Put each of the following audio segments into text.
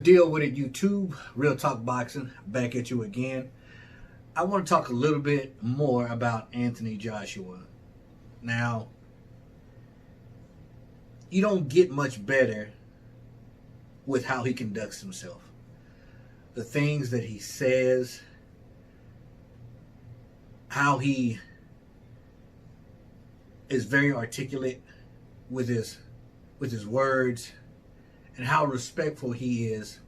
Deal with it, YouTube. Real Talk Boxing, back at you again. I want to talk a little bit more about Anthony Joshua. Now, you don't get much better with how he conducts himself. The things that he says, how he is very articulate with his words, and how respectful he is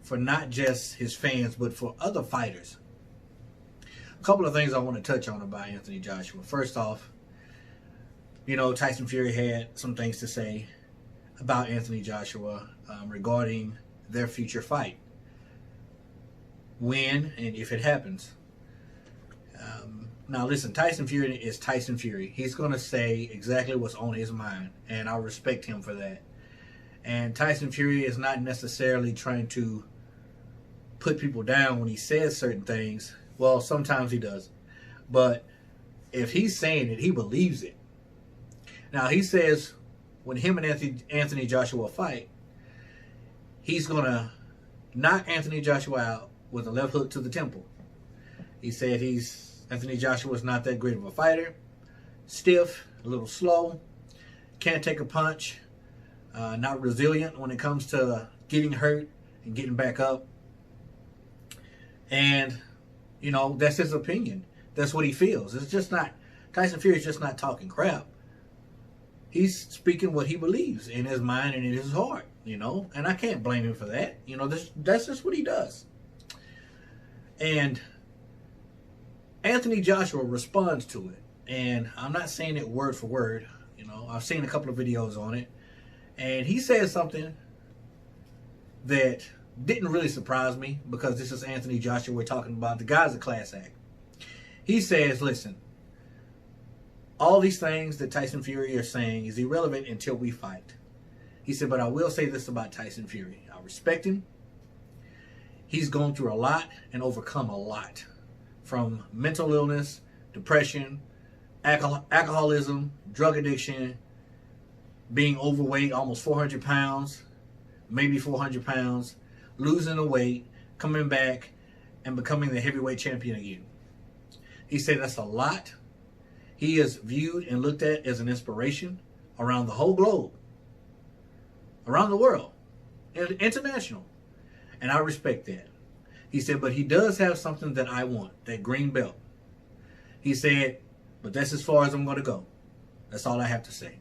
for not just his fans, but for other fighters. A couple of things I want to touch on about Anthony Joshua. First off, Tyson Fury had some things to say about Anthony Joshua regarding their future fight. When and if it happens. Now listen, Tyson Fury is Tyson Fury. He's going to say exactly what's on his mind, and I respect him for that. And Tyson Fury is not necessarily trying to put people down when he says certain things. Well, sometimes he does. But if he's saying it, he believes it. Now, he says when him and Anthony Joshua fight, he's going to knock Anthony Joshua out with a left hook to the temple. He said Anthony Joshua is not that great of a fighter. Stiff, a little slow, can't take a punch. Not resilient when it comes to getting hurt and getting back up. And, that's his opinion. That's what he feels. It's just not, Tyson Fury is just not talking crap. He's speaking what he believes in his mind and in his heart, and I can't blame him for that. That's just what he does. And Anthony Joshua responds to it. And I'm not saying it word for word. I've seen a couple of videos on it. And he said something that didn't really surprise me, because this is Anthony Joshua we're talking about. The guy's a class act. He says, listen, all these things that Tyson Fury are saying is irrelevant until we fight. He said, but I will say this about Tyson Fury. I respect him. He's gone through a lot and overcome a lot. From mental illness, depression, alcoholism, drug addiction, being overweight, almost 400 pounds, maybe 400 pounds, losing the weight, coming back, and becoming the heavyweight champion again. He said that's a lot. He is viewed and looked at as an inspiration around the whole globe, around the world, and international. And I respect that. He said, but he does have something that I want, that green belt. He said, but that's as far as I'm going to go. That's all I have to say.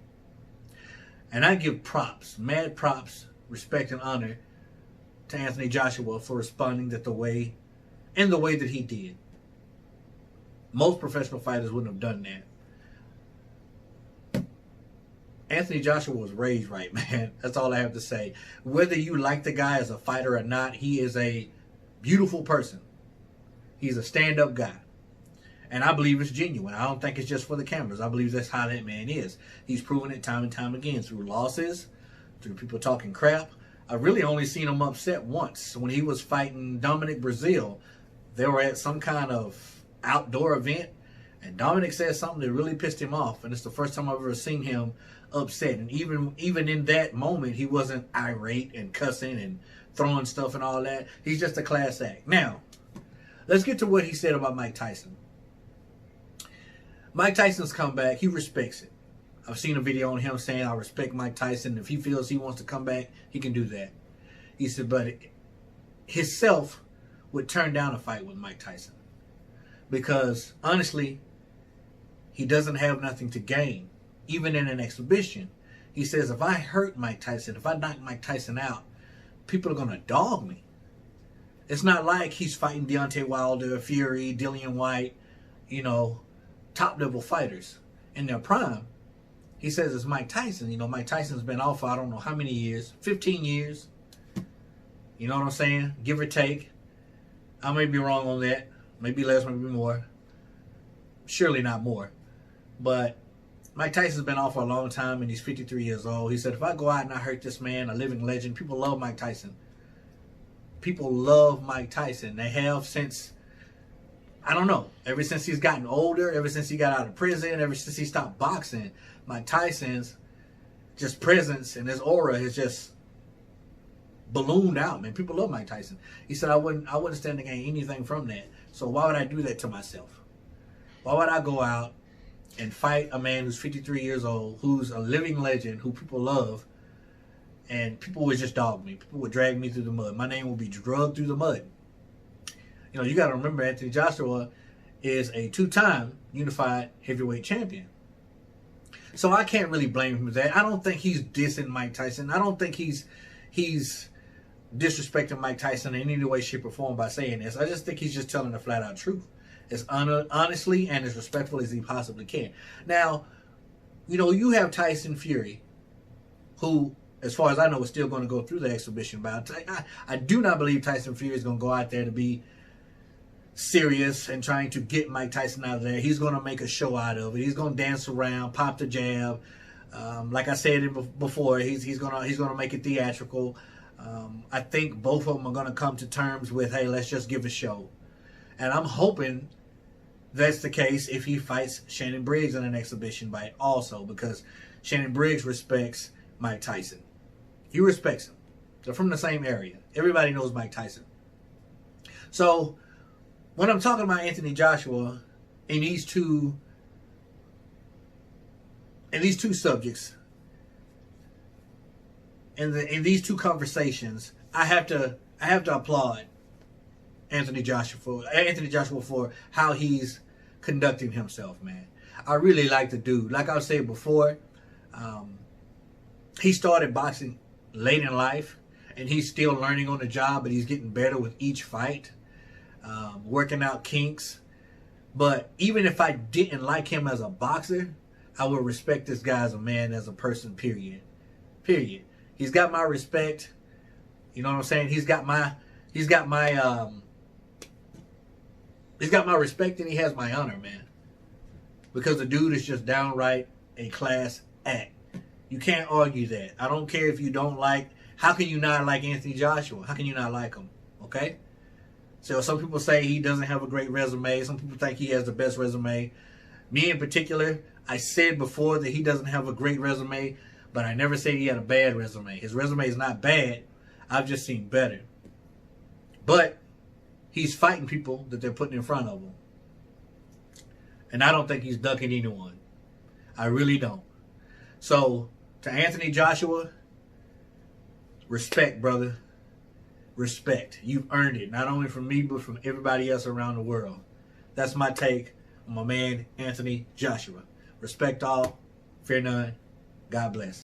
And I give props, mad props, respect and honor to Anthony Joshua for responding the way that he did. Most professional fighters wouldn't have done that. Anthony Joshua was raised right, man. That's all I have to say. Whether you like the guy as a fighter or not, he is a beautiful person. He's a stand-up guy. And I believe it's genuine. I don't think it's just for the cameras. I believe that's how that man is. He's proven it time and time again through losses, through people talking crap. I've really only seen him upset once. When he was fighting Dominic Brazil, they were at some kind of outdoor event, and Dominic said something that really pissed him off. And it's the first time I've ever seen him upset. And even in that moment, he wasn't irate and cussing and throwing stuff and all that. He's just a class act. Now, let's get to what he said about Mike Tyson. Mike Tyson's comeback, he respects it. I've seen a video on him saying, I respect Mike Tyson. If he feels he wants to come back, he can do that. He said, but himself would turn down a fight with Mike Tyson. Because, honestly, he doesn't have nothing to gain, even in an exhibition. He says, if I hurt Mike Tyson, if I knock Mike Tyson out, people are going to dog me. It's not like he's fighting Deontay Wilder, Fury, Dillian White, top-level fighters in their prime. He says it's Mike Tyson. Mike Tyson's been off for I don't know how many years, 15 years. You know what I'm saying? Give or take. I may be wrong on that. Maybe less, maybe more. Surely not more. But Mike Tyson's been off for a long time, and he's 53 years old. He said, if I go out and I hurt this man, a living legend, people love Mike Tyson. People love Mike Tyson. They have since, I don't know, ever since he's gotten older, ever since he got out of prison, ever since he stopped boxing, Mike Tyson's just presence and his aura has just ballooned out, man. People love Mike Tyson. He said, I wouldn't stand to gain anything from that. So why would I do that to myself? Why would I go out and fight a man who's 53 years old, who's a living legend, who people love, and people would just dog me. People would drag me through the mud. My name would be drugged through the mud. You know, you got to remember, Anthony Joshua is a 2-time unified heavyweight champion. So I can't really blame him for that. I don't think he's dissing Mike Tyson. I don't think he's disrespecting Mike Tyson in any way, shape, or form by saying this. I just think he's just telling the flat-out truth, as honestly and as respectful as he possibly can. Now, you know, you have Tyson Fury, who, as far as I know, is still going to go through the exhibition bout. I do not believe Tyson Fury is going to go out there to be serious and trying to get Mike Tyson out of there. He's going to make a show out of it. He's going to dance around, pop the jab. Like I said before, he's gonna make it theatrical. I think both of them are going to come to terms with, hey, let's just give a show. And I'm hoping that's the case if he fights Shannon Briggs in an exhibition fight also, because Shannon Briggs respects Mike Tyson. He respects him. They're from the same area. Everybody knows Mike Tyson. So when I'm talking about Anthony Joshua in these two subjects, in these two conversations, I have to applaud Anthony Joshua for how he's conducting himself, man. I really like the dude. Like I said before, he started boxing late in life, and he's still learning on the job, but he's getting better with each fight, working out kinks. But even if I didn't like him as a boxer, I would respect this guy as a man, as a person, period. He's got my respect. You know what I'm saying? He's got my respect, and he has my honor, man. Because the dude is just downright a class act. You can't argue that. I don't care if you don't like. How can you not like Anthony Joshua? How can you not like him? Okay? So some people say he doesn't have a great resume. Some people think he has the best resume. Me in particular, I said before that he doesn't have a great resume, but I never said he had a bad resume. His resume is not bad. I've just seen better. But he's fighting people that they're putting in front of him. And I don't think he's ducking anyone. I really don't. So, to Anthony Joshua, respect, brother. Respect. You've earned it. Not only from me, but from everybody else around the world. That's my take on my man, Anthony Joshua. Respect all. Fear none. God bless.